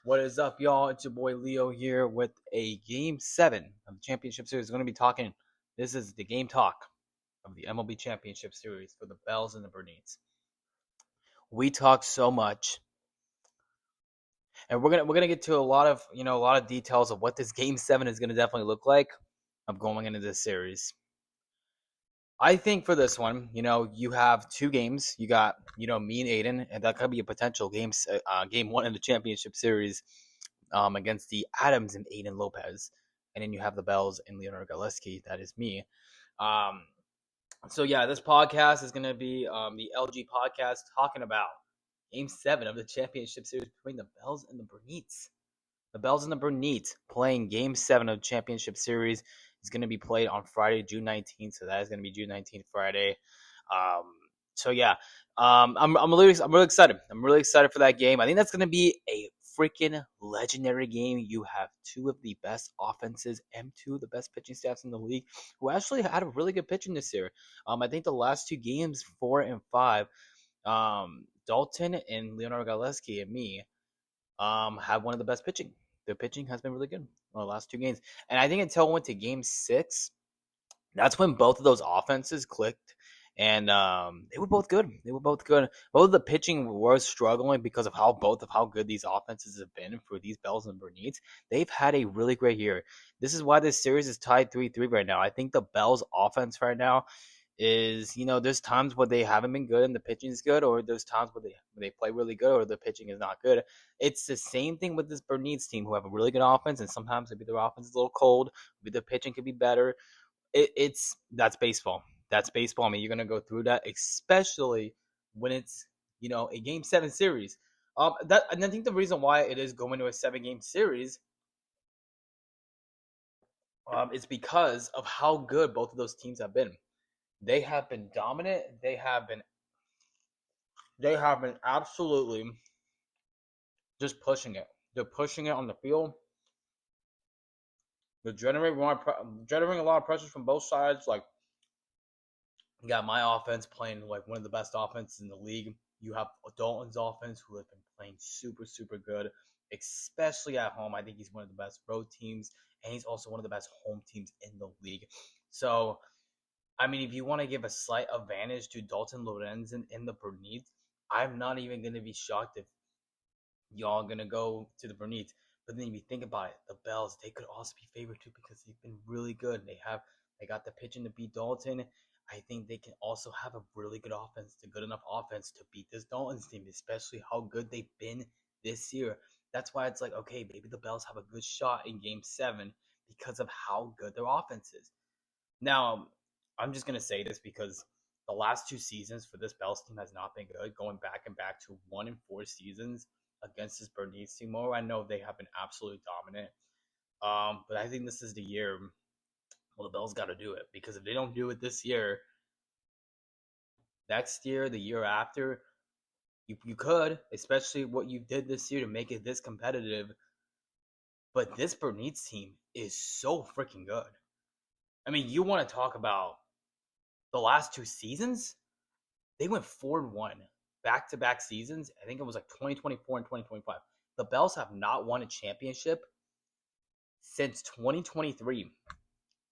What is up, y'all? It's your boy Leo here with a Game 7 of the Championship Series. We're going to be talking. This is the game talk of the MLB Championship Series for the Bells and the Bernices. We talked so much, and we're gonna get to a lot of details of what this Game 7 is going to definitely look like of going into this series. I think for this one, you have two games. You got, me and Aiden, and that could be a potential game one in the championship series against the Adams and Aiden Lopez. And then you have the Bells and Leonard Galeski. That is me. Um, so, yeah, this podcast is going to be the LG podcast talking about game 7 of the championship series between the Bells and the Bernices. The Bells and the Bernices playing game 7 of the championship series is going to be played on Friday, June 19th. So that is going to be June 19th, Friday. I'm really excited. I'm really excited for that game. I think that's going to be a freaking legendary game. You have two of the best offenses and two of the best pitching staffs in the league who actually had a really good pitching this year. I think the last two games, 4 and 5, Dalton and Leonardo Galeski and me have one of the best pitching. Their pitching has been really good in the last two games. And I think until it went to game 6, that's when both of those offenses clicked. And they were both good. Both of the pitching was struggling because of how good these offenses have been for these Bells and Bernices. They've had a really great year. This is why this series is tied 3-3 right now. I think the Bells offense right now is, there's times where they haven't been good and the pitching is good, or there's times where they play really good or the pitching is not good. It's the same thing with this Bernices team who have a really good offense, and sometimes maybe their offense is a little cold, maybe their pitching could be better. That's baseball. That's baseball. I mean, you're gonna go through that, especially when it's a game 7 series. And I think the reason why it is going to a 7-game series is because of how good both of those teams have been. They have been dominant. They have been absolutely just pushing it. They're pushing it on the field. They're generating a lot of pressure from both sides. Like, you got my offense playing like one of the best offenses in the league. You have Dalton's offense, who have been playing super, super good, especially at home. I think he's one of the best road teams, and he's also one of the best home teams in the league. So, I mean, if you want to give a slight advantage to Dalton Lorenzen in the Bernices, I'm not even going to be shocked if y'all going to go to the Bernices. But then if you think about it, the Bells, they could also be favored too because they've been really good. They got the pitching to beat Dalton. I think they can also have a really good offense, a good enough offense to beat this Dalton's team, especially how good they've been this year. That's why it's like, okay, maybe the Bells have a good shot in game 7 because of how good their offense is. Now, I'm just going to say this because the last 2 seasons for this Bells team has not been good, going back to 1 and 4 seasons against this Bernices team. I know they have been absolutely dominant, but I think this is the year. Well, the Bells got to do it, because if they don't do it this year, next year, the year after, you could, especially what you did this year to make it this competitive. But this Bernices team is so freaking good. I mean, you want to talk about the last 2 seasons? They went 4-1 back-to-back seasons. I think it was like 2024 and 2025. The Bells have not won a championship since 2023.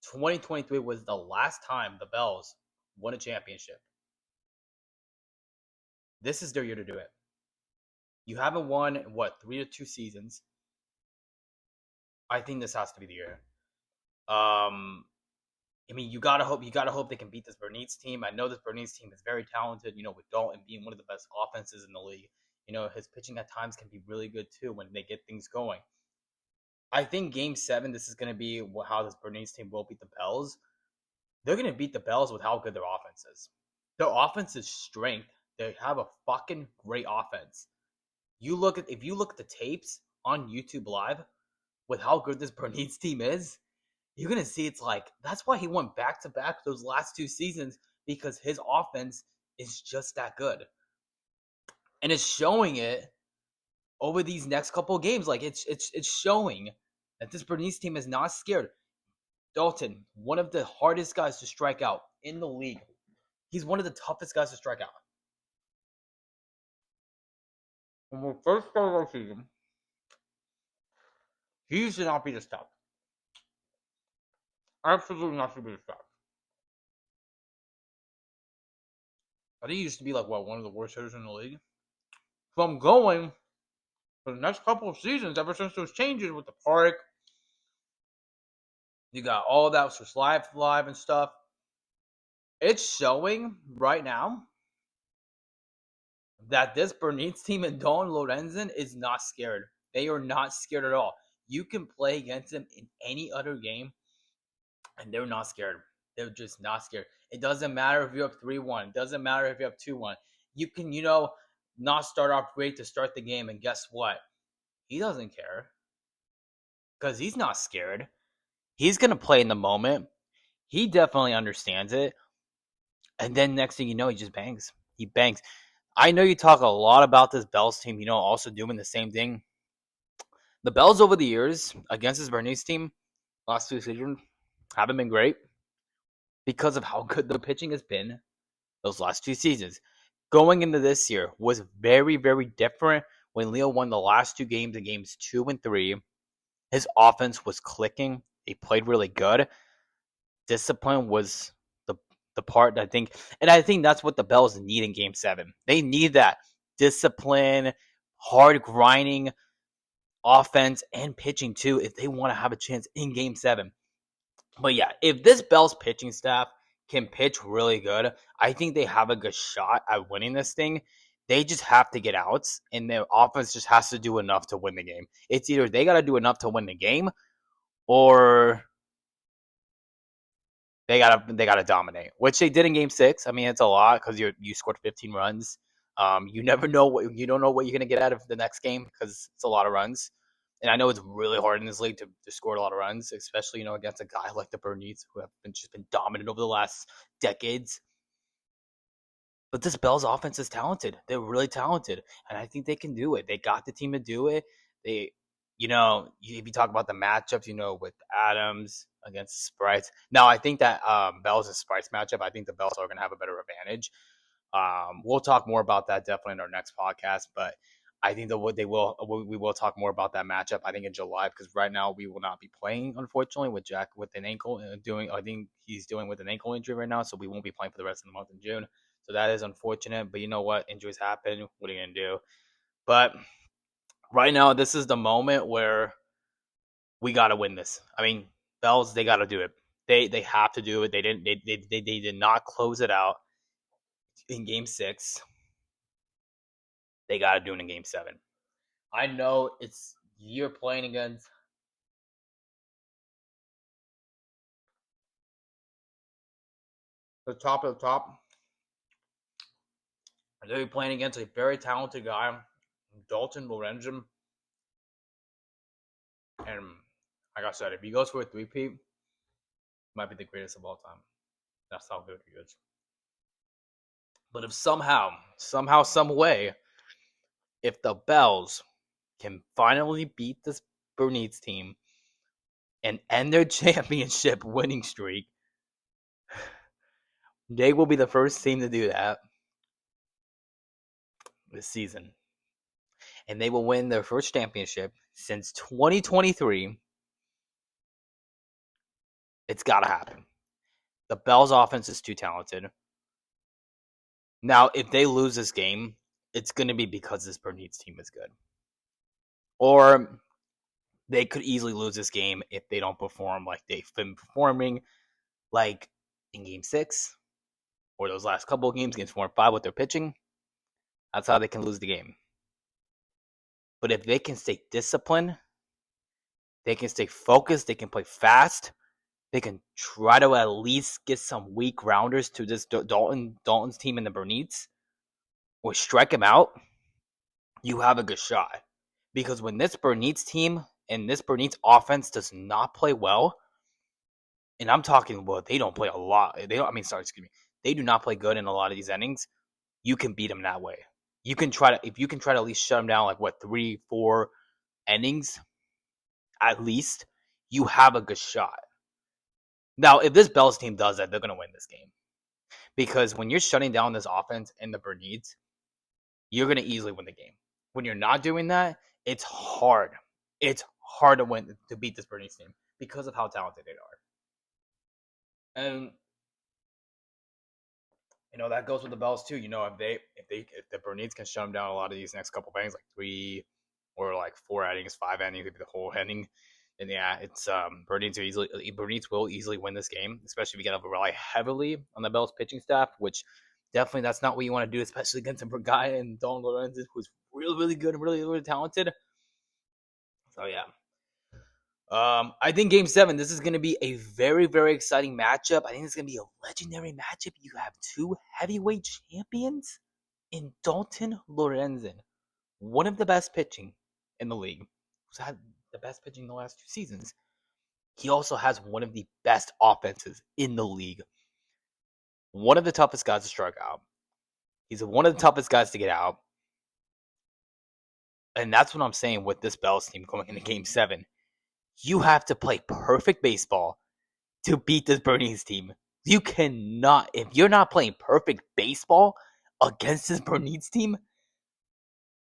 2023 was the last time the Bells won a championship. This is their year to do it. You haven't won, 3 to 2 seasons. I think this has to be the year. I mean, you gotta hope they can beat this Bernices team. I know this Bernices team is very talented, with Dalton being one of the best offenses in the league. His pitching at times can be really good too when they get things going. I think game 7, this is going to be how this Bernices team will beat the Bells. They're going to beat the Bells with how good their offense is. Their offense is strength. They have a fucking great offense. If you look at the tapes on YouTube Live with how good this Bernices team is, you're going to see it's like, that's why he went back-to-back those last 2 seasons, because his offense is just that good. And it's showing it over these next couple of games. Like, it's showing that this Bernices team is not scared. Dalton, one of the hardest guys to strike out in the league. He's one of the toughest guys to strike out. When we first started our season, He should not be this tough. Absolutely not should be this tough. I think he used to be like one of the worst hitters in the league. So I'm going for the next couple of seasons, ever since those changes with the park. You got all that with live and stuff. It's showing right now that this Bernices team and Don Lorenzen is not scared. They are not scared at all. You can play against them in any other game, and they're not scared. They're just not scared. It doesn't matter if you're up 3-1. It doesn't matter if you're up 2-1. You can, not start off great to start the game, and guess what? He doesn't care because he's not scared. He's going to play in the moment. He definitely understands it. And then next thing you know, he just bangs. He bangs. I know you talk a lot about this Bells team, also doing the same thing. The Bells over the years against this Bernices team, last 2 seasons, haven't been great because of how good the pitching has been those last 2 seasons. Going into this year was very, very different when Leo won the last 2 games in games 2 and 3. His offense was clicking. He played really good. Discipline was the part I think that's what the Bells need in Game 7. They need that discipline, hard grinding offense and pitching too if they want to have a chance in Game 7. But yeah, if this Bells pitching staff can pitch really good, I think they have a good shot at winning this thing. They just have to get outs, and their offense just has to do enough to win the game. It's either they got to do enough to win the game, or they gotta dominate, which they did in Game 6. I mean, it's a lot because you scored 15 runs. You never know you don't know what you're gonna get out of the next game because it's a lot of runs. And I know it's really hard in this league to score a lot of runs, especially against a guy like the Bernices who have just been dominant over the last decades. But this Bells offense is talented. They're really talented, and I think they can do it. They got the team to do it. They, if you talk about the matchups, with Adams against Sprites. Now, I think that Bells and Sprites matchup, I think the Bells are going to have a better advantage. We'll talk more about that definitely in our next podcast, but I think that we will talk more about that matchup. I think in July because right now we will not be playing, unfortunately, with Jack with an ankle I think he's dealing with an ankle injury right now, so we won't be playing for the rest of the month in June. So that is unfortunate, but you know what? Injuries happen. What are you gonna do? But right now, this is the moment where we gotta win this. I mean, Bells, they gotta do it. They have to do it. They didn't. They did not close it out in Game 6. They gotta do it in Game 7. I know you're playing against the top of the top. They're playing against a very talented guy, Dalton Lorenzen. And like I said, if he goes for a 3-peat, might be the greatest of all time. That's how good he is. But if somehow, some way, if the Bells can finally beat this Bernices team and end their championship winning streak, they will be the first team to do that this season. And they will win their first championship since 2023. It's got to happen. The Bells offense is too talented. Now, if they lose this game, it's going to be because this Bernices team is good. Or they could easily lose this game if they don't perform like they've been performing, like in Game 6 or those last couple of games, Games 4 and 5 with their pitching. That's how they can lose the game. But if they can stay disciplined, they can stay focused, they can play fast, they can try to at least get some weak rounders to this Dalton's team in the Bernices, or strike him out, you have a good shot. Because when this Bernices team and this Bernices offense does not play well, and I'm talking, they don't play a lot. They do not play good in a lot of these innings. You can beat them that way. You can try to at least shut them down 3-4 innings, at least you have a good shot. Now, if this Bells team does that, they're going to win this game. Because when you're shutting down this offense in the Bernices, you're going to easily win the game. When you're not doing that, it's hard. It's hard to beat this Bernice team because of how talented they are. And that goes with the Bells too. If the Bernices can shut them down a lot of these next couple of innings, like 3 or like 4 innings, 5 innings, maybe the whole inning, then yeah, it's Bernices will easily win this game, especially if you get to rely heavily on the Bells pitching staff, which definitely that's not what you want to do, especially against a guy and Don Lorenz, who's really, really good and really, really talented. So yeah. I think Game 7, this is going to be a very, very exciting matchup. I think it's going to be a legendary matchup. You have two heavyweight champions in Dalton Lorenzen, one of the best pitching in the league, who's had the best pitching in the last 2 seasons. He also has one of the best offenses in the league. One of the toughest guys to strike out. He's one of the toughest guys to get out. And that's what I'm saying with this Bells team going into Game 7. You have to play perfect baseball to beat this Bernices team. You cannot, if you're not playing perfect baseball against this Bernices team,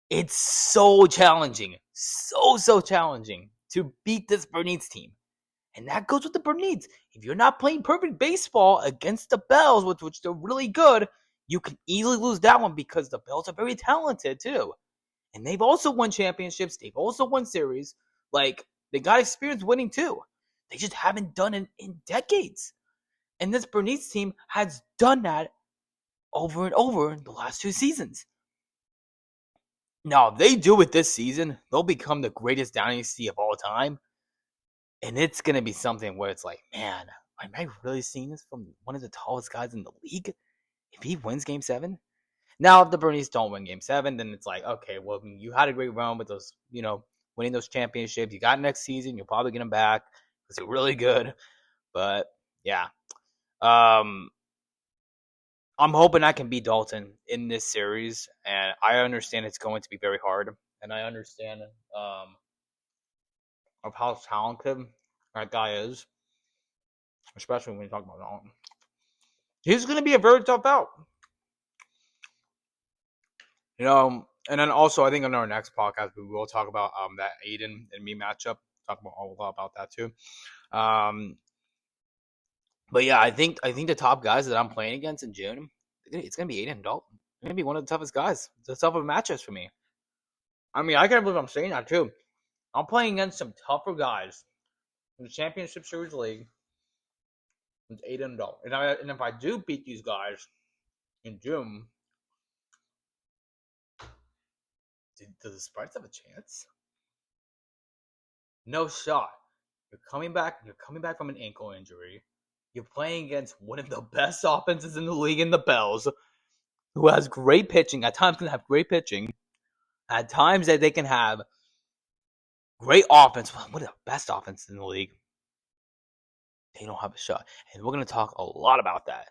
it's so challenging. So challenging to beat this Bernices team. And that goes with the Bernices. If you're not playing perfect baseball against the Bells, which they're really good, you can easily lose that one because the Bells are very talented too. And they've also won championships. They've also won series. Like, they got experience winning too. They just haven't done it in decades. And this Bernices team has done that over and over in the last 2 seasons. Now, if they do it this season, they'll become the greatest dynasty of all time. And it's going to be something where it's like, man, am I really seeing this from one of the tallest guys in the league? If he wins Game 7? Now, if the Bernices don't win Game 7, then it's like, okay, well, you had a great run with those, winning those championships. You got next season. You'll probably get them back because they're really good. But, yeah. I'm hoping I can beat Dalton in this series. And I understand it's going to be very hard. And I understand of how talented that guy is. Especially when you talk about Dalton. He's going to be a very tough out. And then also I think on our next podcast we will talk about that Aiden and me matchup. Talk about a lot about that too. But yeah, I think the top guys that I'm playing against in June, it's gonna be Aiden and Dalton. They're gonna be one of the toughest guys. It's the toughest matchups for me. I mean, I can't believe I'm saying that too. I'm playing against some tougher guys in the Championship Series League. It's Aiden and Dalton, and if I do beat these guys in June, do the Sprites have a chance? No shot. You're coming back from an ankle injury. You're playing against one of the best offenses in the league in the Bells, who has great pitching. At times can have great pitching. At times that they can have great offense. One of the best offenses in the league. They don't have a shot. And we're going to talk a lot about that.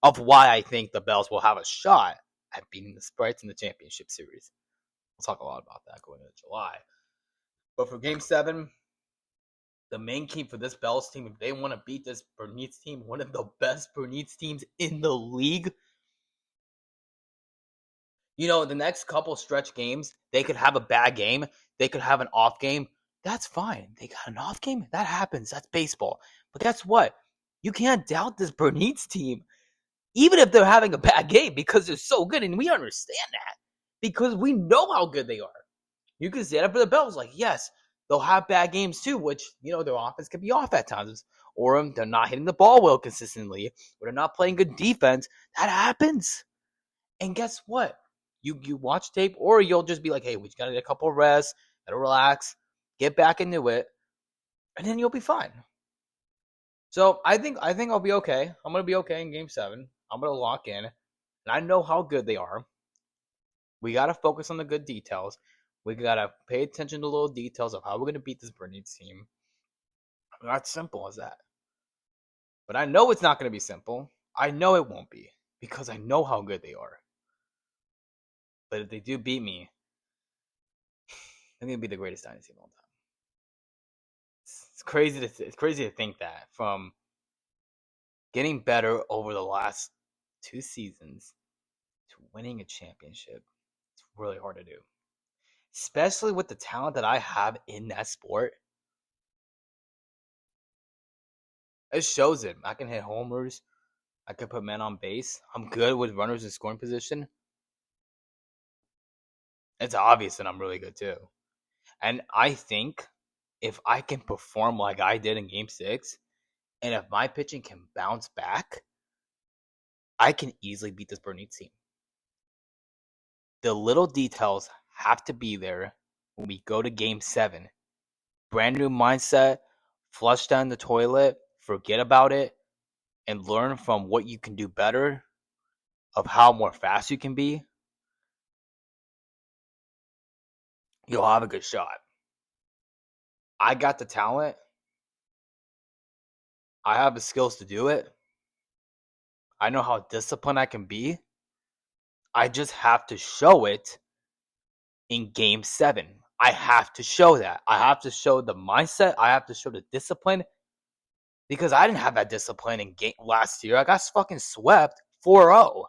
Of why I think the Bells will have a shot at beating the Sprites in the championship series. We'll talk a lot about that going into July. But for Game 7, the main key for this Bells team, if they want to beat this Bernices team, one of the best Bernices teams in the league, the next couple stretch games, they could have a bad game. They could have an off game. That's fine. They got an off game. That happens. That's baseball. But guess what? You can't doubt this Bernices team, even if they're having a bad game, because they're so good. And we understand that because we know how good they are. You can stand up for the Bells like, yes, they'll have bad games too, which, their offense can be off at times. Or they're not hitting the ball well consistently. Or they're not playing good defense. That happens. And guess what? You watch tape, or you'll just be like, hey, we just got to get a couple of rests, got to relax, get back into it, and then you'll be fine. So I think I'll be okay. I'm going to be okay in Game 7. I'm going to lock in. And I know how good they are. We got to focus on the good details. We got to pay attention to little details of how we're going to beat this Bernices team. Not simple as that. But I know it's not going to be simple. I know it won't be because I know how good they are. But if they do beat me, they're going to be the greatest dynasty of all time. It's crazy to think that from getting better over the last 2 seasons to winning a championship. It's really hard to do. Especially with the talent that I have in that sport. It shows it. I can hit homers. I can put men on base. I'm good with runners in scoring position. It's obvious that I'm really good too. And I think if I can perform like I did in Game 6, and if my pitching can bounce back, I can easily beat this Bernices team. The little details have to be there when we go to Game 7. Brand new mindset, flush down the toilet, forget about it, and learn from what you can do better, of how more fast you can be. You'll have a good shot. I got the talent. I have the skills to do it. I know how disciplined I can be. I just have to show it in Game 7. I have to show that. I have to show the mindset. I have to show the discipline. Because I didn't have that discipline in game last year. I got fucking swept 4-0.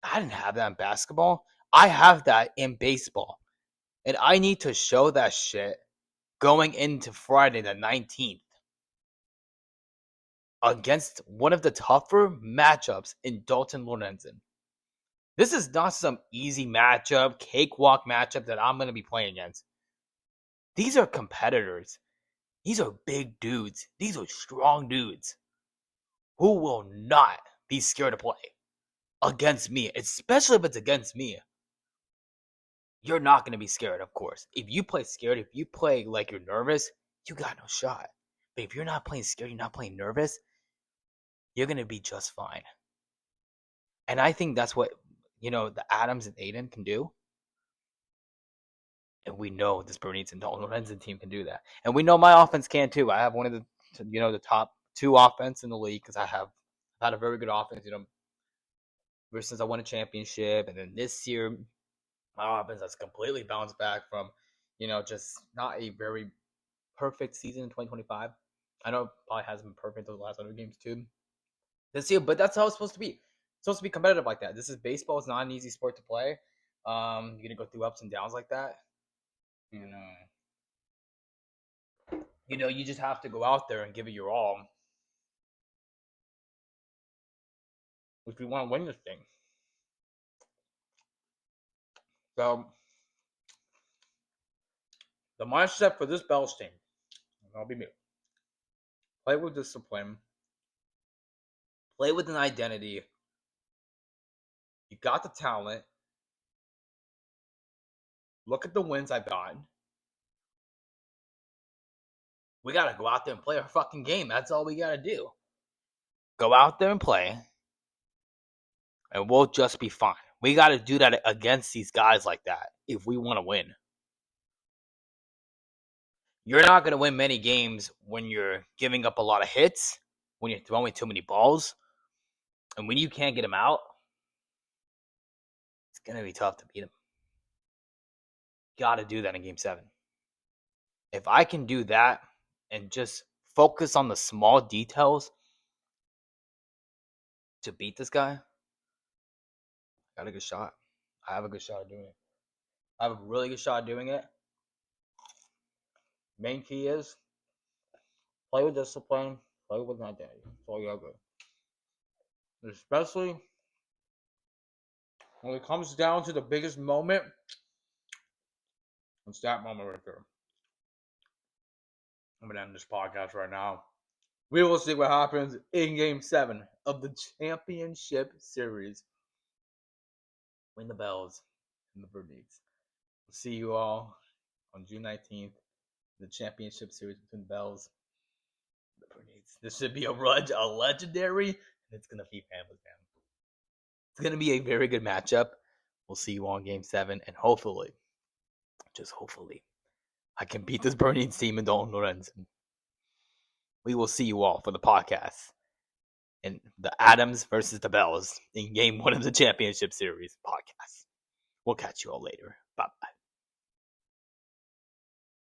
I didn't have that in basketball. I have that in baseball. And I need to show that shit going into Friday the 19th against one of the tougher matchups in Dalton Lorenzen. This is not some easy matchup, cakewalk matchup that I'm going to be playing against. These are competitors. These are big dudes. These are strong dudes who will not be scared to play against me, especially if it's against me. You're not going to be scared, of course. If you play scared, if you play like you're nervous, you got no shot. But if you're not playing scared, you're not playing nervous, you're going to be just fine. And I think that's what, the Adams and Aiden can do. And we know this Bernices and Dalton Lorenzen team can do that. And we know my offense can too. I have one of the top 2 offense in the league because I've had a very good offense, ever since I won a championship. And then this year, my offense has completely bounced back from, just not a very perfect season in 2025. I know it probably hasn't been perfect those last 100 games too this year, but that's how it's supposed to be. It's supposed to be competitive like that. This is baseball. It's not an easy sport to play. You're going to go through ups and downs like that. You just have to go out there and give it your all if you want to win this thing. So, the mindset for this Bells team, I'll be me. Play with discipline. Play with an identity. You got the talent. Look at the wins I've gotten. We got to go out there and play our fucking game. That's all we got to do. Go out there and play. And we'll just be fine. We got to do that against these guys like that if we want to win. You're not going to win many games when you're giving up a lot of hits, when you're throwing too many balls, and when you can't get them out. It's going to be tough to beat them. Got to do that in Game 7. If I can do that and just focus on the small details to beat this guy, I got a good shot. I have a good shot of doing it. I have a really good shot of doing it. Main key is play with discipline, play with an identity. That's all you gotta do. Especially when it comes down to the biggest moment, it's that moment right there. I'm gonna end this podcast right now. We will see what happens in Game 7 of the Championship Series. Win the Bells and the Bernices. We'll see you all on June 19th. The Championship Series between the Bells and the Bernices. This should be a legendary, and it's gonna be family. It's gonna be a very good matchup. We'll see you all in Game 7, and hopefully, just hopefully, I can beat this Bernices team in Dalton Lorenzen. We will see you all for the podcast in the Adams versus the Bells in Game 1 of the Championship Series podcast. We'll catch you all later. Bye-bye.